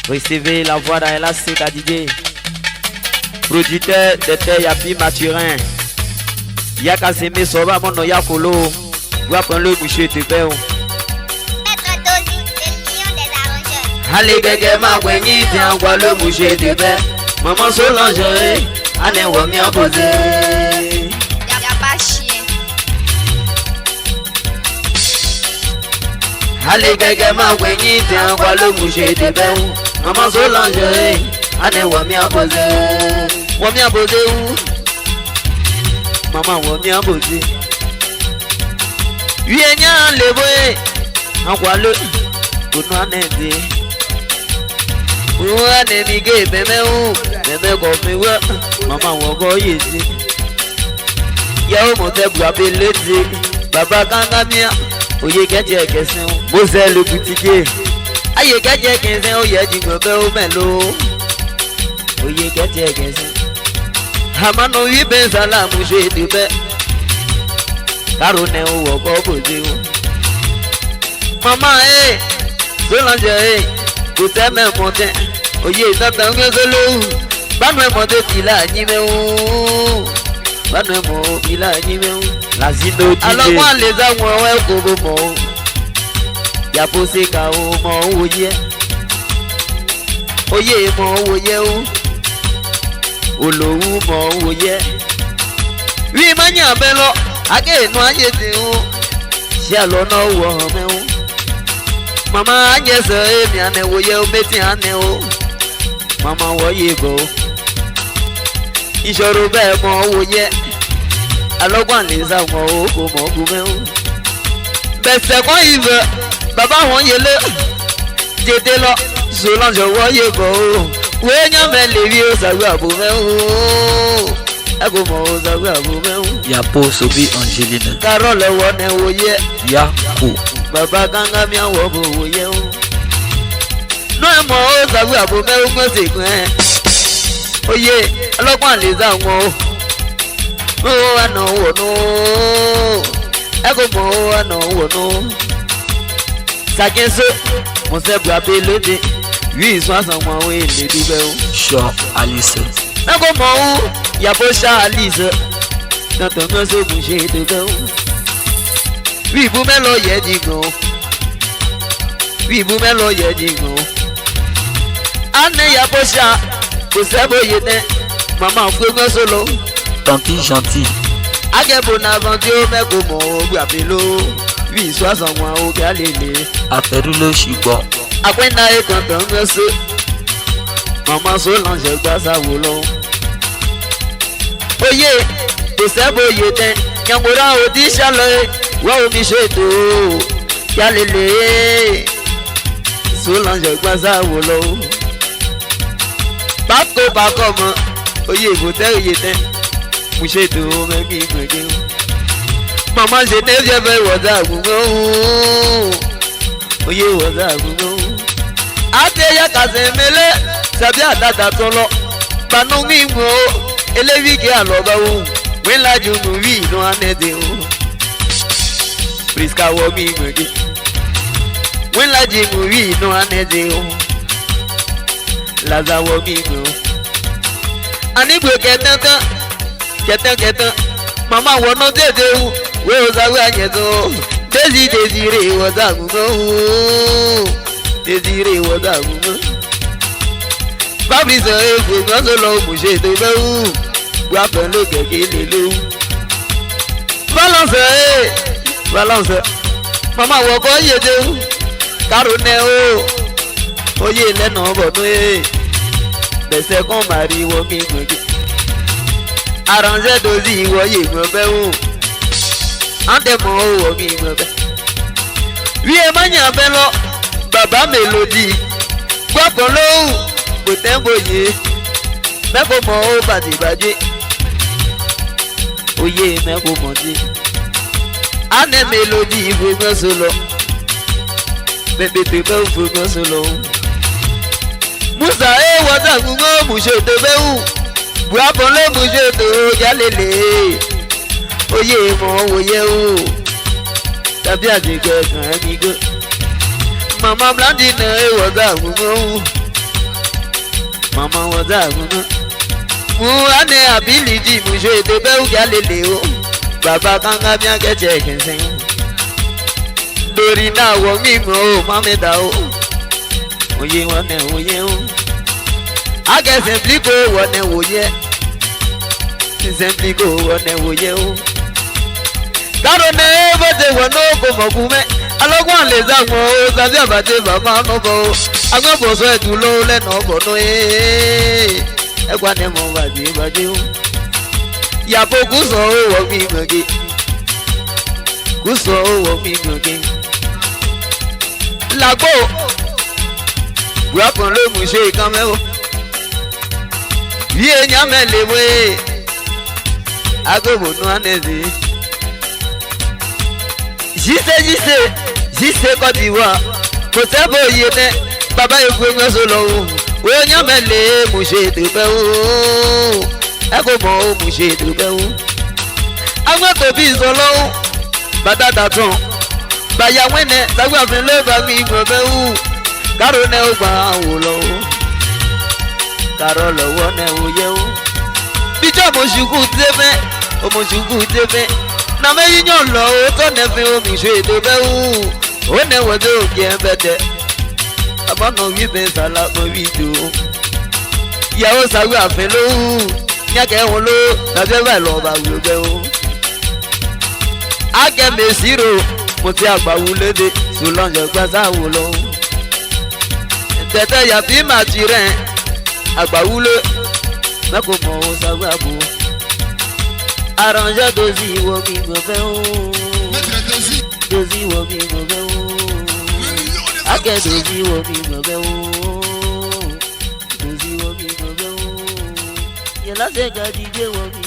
Recevez la voix d'AKOUPE, producteur de terre Yapi Mathurin. Yakassé Soba mon Yakolo. Vous apprenez le boucher de père. Maitre Dozy, le lion des arrangeurs. Allez, gagez ma wengi, tiens, quoi le boucher de père. Maman Solange, allez, on m'y a posé. Y'a pas chien. Allez, gagez ma wengi, tiens, quoi le boucher de père. Maman Solange, allez, on m'y a posé. On m'y a posé où? Maman, on m'y a posé. Yenya lewe akwalo kunwa nende uwa nemige beme u beme komewa mama woko yezi ya omote guabelete baba kangamia oye keje kesen bose le boutique aye keje kesen oye jingobe o melo oye keje kesen hamano yibe salamu shedube Karone o boboze o Mama Solange ko teme monte oye tata ngezolo banwe monte tila nyime o banwe mo tila nyime o la zindo tije alors moi les awon we ko mo ya pose ka o mo oye mo oye o olowu mo oye wi manya belo Ake no aye ti o se alo na wo me o mama anye so emi ane wo ye o beti ane o mama wo ye go isoro be mo wo ye alogwan le za mo o ko mo ku me o be se ko ive baba won ye le jete lo Solange wo ye go we nya me le wi o sa gba bo me o Yapo Sobi Angeline Carole wone woye Yako Baba ganga mi awo bo woye o No mo o sabu abo me o mo se kun Oye ologbon le za won o ana wo no Ego mo ana wo no Sakenso mo se bu abelode 861 we le dube o Sure Alice Ego mo Y'a pas Alice dans ton maison bouger de bain. Oui, vous me l'oyez digo. Oui, vous me l'oyez digo. Anne y'a pas ça. Vous savez, maman, faut me solo. Tanti gentil. Ake bon aventure, mais comment vous appelez 860 mois au Galilée. Après le chigon. Après, n'a eu quand on me se. Maman Solange, quoi ça voulons. Oye, to sebo yete, nyangora odi shale, wa omi sheto, yalele, Solange gbaza wolo. Bako mo, oye bote yete, mu sheto me ki gbege. Mama je ne je be woza gugo, oye woza gugo. Ate Yakassé mele, sabi adada tolo, banu mi mo. Elevi ki aloba o we la junu wi no anede o Priska wo mi gbege we la junu wi no anede o Laza wo mi go ani gbe ketan mama wo no dede o we o za we anyedo Desire wo za gugo Desire wo za gugo Fabrice efo nso lo mu se to be u wa pẹ̀lú kẹ̀kẹ́ lelu balance mama wo ko ye de Karone o oye le no bo no bese kon mari wo mi gbege arrange Dozy wo ye mo be u ande mo wo mi mo be wi e manya be lo baba Melody gbo kon lo bo tembo ye meko mo o badibaje oye meko mo di ane Melody ibo solo bebe te be ugo solo musa wada gugo mu se te be u bu apon le mu se to jalele oye mo oye o tabi ajege kan mi go mama Blandine wada gugo Maman was a woman. Ane ability muje de beu galileo. Baba kanga bien que check sing. Dorina wo mi mo mame da o. Oye wane oye o. Age simply go wane oye. Simply go wane oye o. Daro ne bote wono ko mokume. Alogun le za won o sabi abate baba no bo. Agbo bo so edulo le no bo no Egwa ne mo baje o. Ya po ku so wo mi gboge. Ku so wo mi gboge. Lagbo. Wa kan lo mu se kan mewo. Bi eyan mele we. Agobo no anezi. Jise ko ti wa. Ko te bo ye ne. Baba egwe so lo. We yan mele mu se te pe o. Eko mo mu se te pe o. Àwọn to bi so lo. Badada ton. Baya wene sagwa fin le ba mi mo be u. Karo ne o gba wo lo. Karo lowo ne o ye o. Bijo mo suku tefe. O mo suku tefe. Na me yiyan lo o to ne fi o mi se te pe u. O ne wo do je bete. Abano wi be sala mo wi do. Ya o sagwa fin lo. Nya ke won lo. Na se ba lo ba wo be o. Age me siro. Mo ti agba wulede so lonjo gbasa wo lo tete ya bi ma ti re agba wule me ko mo o sagba bu arrange dozi wo mi go fe o dozi wo mi go fe o age dozi wo mi go fe o dozi wo mi go fe o ye la se ga di je wo mi